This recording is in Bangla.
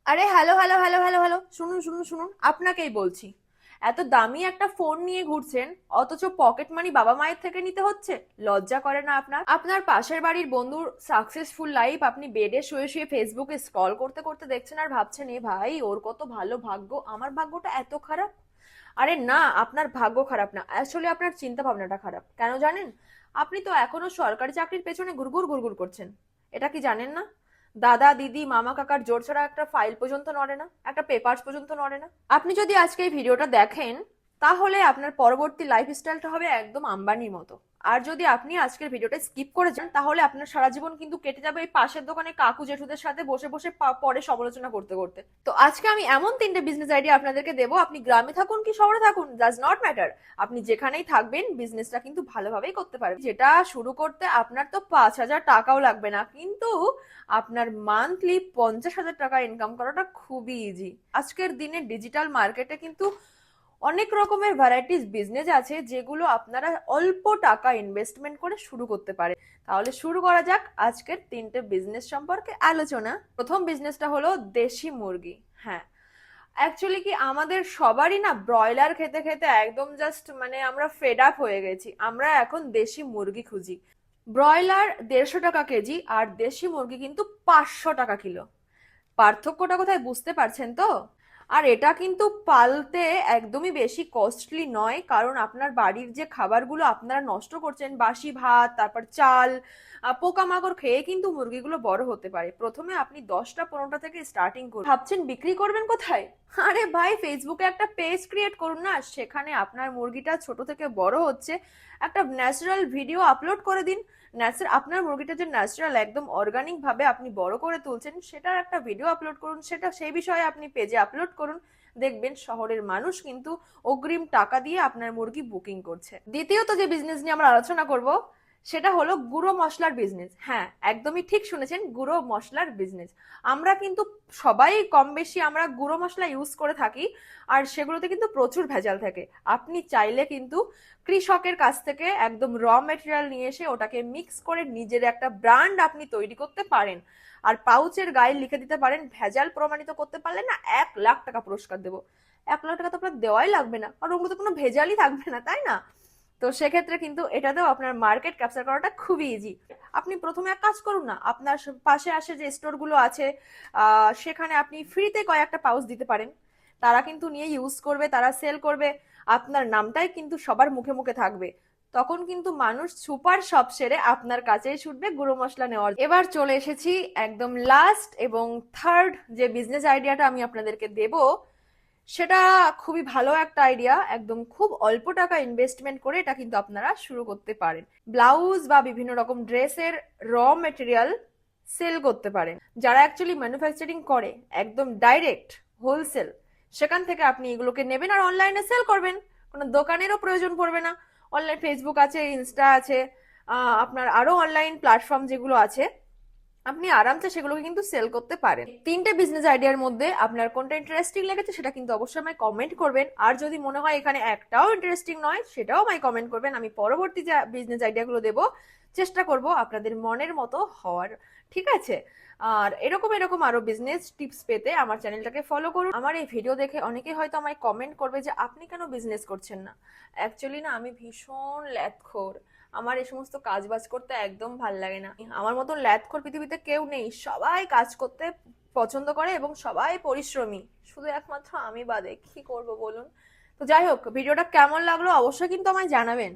আরে hello hello hello hello hello, শুনুন শুনুন শুনুন, আপনাকেই বলছি। এত দামি একটা ফোন নিয়ে ঘুরছেন, অথচ পকেট মানি বাবা মায়ের থেকে নিতে হচ্ছে। লজ্জা করে না আপনার? আপনার পাশের বাড়ির বন্ধুর সাকসেসফুল লাইফ আপনি বেডে শুয়ে শুয়ে ফেসবুকে স্ক্রল করতে করতে দেখছেন আর ভাবছেন, এ ভাই ওর কত ভালো ভাগ্য, আমার ভাগ্যটা এত খারাপ। আরে না, আপনার ভাগ্য খারাপ না, আসলে আপনার চিন্তা ভাবনাটা খারাপ। কেন জানেন? আপনি তো এখনো সরকারি চাকরির পেছনে গুড়গুড় গুড়গুড় করছেন। এটা কি জানেন না? দাদা দিদি মামা কাকার জোর ছাড়া একটা ফাইল পর্যন্ত নড়ে না, একটা পেপারস পর্যন্ত নড়ে না। আপনি যদি আজকে এই ভিডিওটা দেখেন, তাহলে আপনার পরবর্তী লাইফস্টাইলটা হবে একদম আম্বানির মতো। আর যদি আপনি আজকের ভিডিওটা স্কিপ করে যান, তাহলে আপনার সারা জীবন কিন্তু কেটে যাবে এই পাশের দোকানে কাকু জেঠুদের সাথে বসে বসে পরে সমালোচনা করতে করতে। তো আজকে আমি এমন তিনটে বিজনেস আইডিয়া আপনাদেরকে দেবো, আপনি গ্রামে থাকুন কি শহরে থাকুন, ডাজ নট ম্যাটার। আপনি যেখানেই থাকবেন বিজনেসটা কিন্তু ভালোভাবেই করতে পারবেন। যেটা শুরু করতে আপনার তো 5,000 টাকাও লাগবে না, কিন্তু আপনার মান্থলি 50,000 টাকা ইনকাম করাটা খুবই ইজি। আজকের দিনে ডিজিটাল মার্কেটে কিন্তু অনেক রকমের ভ্যারাইটিস বিজনেস আছে, যেগুলো আপনারা অল্প টাকা ইনভেস্টমেন্ট করে শুরু করতে পারে। তাহলে শুরু করা যাক আজকের তিনটে বিজনেস সম্পর্কে আলোচনা। প্রথম বিজনেসটা হলো দেশি মুরগি। হ্যাঁ, অ্যাকচুয়ালি কি আমাদের সবারই না ব্রয়লার খেতে খেতে একদম জাস্ট মানে আমরা ফেড আপ হয়ে গেছি, আমরা এখন দেশি মুরগি খুঁজি। ব্রয়লার 150 টাকা কেজি আর দেশি মুরগি কিন্তু 500 টাকা কিলো। পার্থক্যটা কোথায় বুঝতে পারছেন তো? আর এটা কিন্তু পালতে একদমই বেশি কস্টলি নয়, কারণ আপনার বাড়ির যে খাবারগুলো আপনারা নষ্ট করছেন, বাসি ভাত, তারপর চাল, পোকামাকড় খেয়ে কিন্তু মুরগিগুলো বড় হতে পারে। প্রথমে আপনি 10টা 15টা থেকে স্টার্টিং করুন। ভাবছেন বিক্রি করবেন কোথায়? আরে ভাই, ফেসবুকে একটা পেজ ক্রিয়েট করুন না, সেখানে আপনার মুরগিটা ছোট থেকে বড় হচ্ছে একটা ন্যাচারাল ভিডিও আপলোড করে দিন। আপনার মুরগিটা যে ন্যাচারাল একদম অর্গানিক ভাবে আপনি বড় করে তুলছেন, সেটার একটা ভিডিও আপলোড করুন, সেটা সেই বিষয়ে আপনি পেজে আপলোড করুন। দেখবেন শহরের মানুষ কিন্তু অগ্রিম টাকা দিয়ে আপনার মুরগি বুকিং করছে। দ্বিতীয়ত যে বিজনেস নিয়ে আমরা আলোচনা করব, সেটা হলো গুঁড়ো মশলার বিজনেস। হ্যাঁ, একদমই ঠিক শুনেছেন, গুঁড়ো মশলার বিজনেস। আমরা কিন্তু সবাই কম বেশি আমরা গুঁড়ো মশলা ইউজ করে থাকি, আর সেগুলোতে কিন্তু প্রচুর ভেজাল থাকে। আপনি চাইলে কিন্তু কৃষকের কাছ থেকে একদম র মেটেরিয়াল নিয়ে এসে ওটাকে মিক্স করে নিজের একটা ব্র্যান্ড আপনি তৈরি করতে পারেন। আর পাউচের গায়ে লিখে দিতে পারেন, ভেজাল প্রমাণিত করতে পারলে না 1 লাখ টাকা পুরস্কার দেবো। 1 লাখ টাকা তো আপনার দেওয়াই লাগবে না, আর ওগুলো তো কোনো ভেজালই থাকবে না, তাই না? তো সেক্ষেত্রে কিন্তু এটাতেও আপনার মার্কেট ক্যাপচার করাটা খুবই ইজি। আপনি প্রথমে এক কাজ করুন না, আপনার পাশে আসে যে স্টোর গুলো আছে, সেখানে আপনি ফ্রিতে কয়েকটা পাউচ দিতে পারেন। তারা কিন্তু নিয়ে ইউজ করবে, তারা সেল করবে, আপনার নামটাই কিন্তু সবার মুখে মুখে থাকবে। তখন কিন্তু মানুষ সুপার শপ সেরে আপনার কাছেই ছুটবে গুঁড়ো মশলা নেওয়ার। এবার চলে এসেছি একদম লাস্ট এবং থার্ড যে বিজনেস আইডিয়াটা আমি আপনাদেরকে দেব, সেটা খুবই ভালো একটা আইডিয়া। একদম খুব অল্প টাকা ইনভেস্টমেন্ট করে এটা কিন্তু আপনারা শুরু করতে পারেন। ব্লাউজ বা বিভিন্ন রকম ড্রেসের র মেটেরিয়াল সেল করতে পারেন। যারা অ্যাকচুয়ালি ম্যানুফ্যাকচারিং করে একদম ডাইরেক্ট হোলসেল, সেখান থেকে আপনি এগুলোকে নেবেন আর অনলাইনে সেল করবেন। কোনো দোকানেরও প্রয়োজন পড়বে না। অনলাইন ফেসবুক আছে, ইনস্টা আছে, আপনার আরো অনলাইন প্ল্যাটফর্ম যেগুলো আছে, আপনি আরামসে সেগুলোকে কিন্তু সেল করতে পারেন। তিনটে বিজনেস আইডিয়ার মধ্যে আপনার কোনটা ইন্টারেস্টিং লেগেছে সেটা কিন্তু অবশ্যই আমায় কমেন্ট করবেন। আর যদি মনে হয় এখানে একটাও ইন্টারেস্টিং নয়, সেটাও আমায় কমেন্ট করবেন। আমি পরবর্তী যে বিজনেস আইডিয়াগুলো দেবো, চেষ্টা করব আপনাদের মনের মতো হওয়ার। ঠিক আছে? আর এরকম এরকম আরো বিজনেস টিপস পেতে আমার চ্যানেলটাকে ফলো করুন। আমার এই ভিডিও দেখে অনেকে হয়তো আমায় কমেন্ট করবে যে আপনি কেন বিজনেস করছেন না। অ্যাকচুয়ালি না, আমি ভীষণ ল্যাথখোর। আমার এই সমস্ত কাজ বাজ করতে একদম ভাল লাগে না। আমার মতন ল্যাথখোর পৃথিবীতে কেউ নেই, সবাই কাজ করতে পছন্দ করে এবং সবাই পরিশ্রমী, শুধু একমাত্র আমি বাদে। কি করব বলুন? তো যাই হোক, ভিডিওটা কেমন লাগলো অবশ্যই কিন্তু আমায় জানাবেন।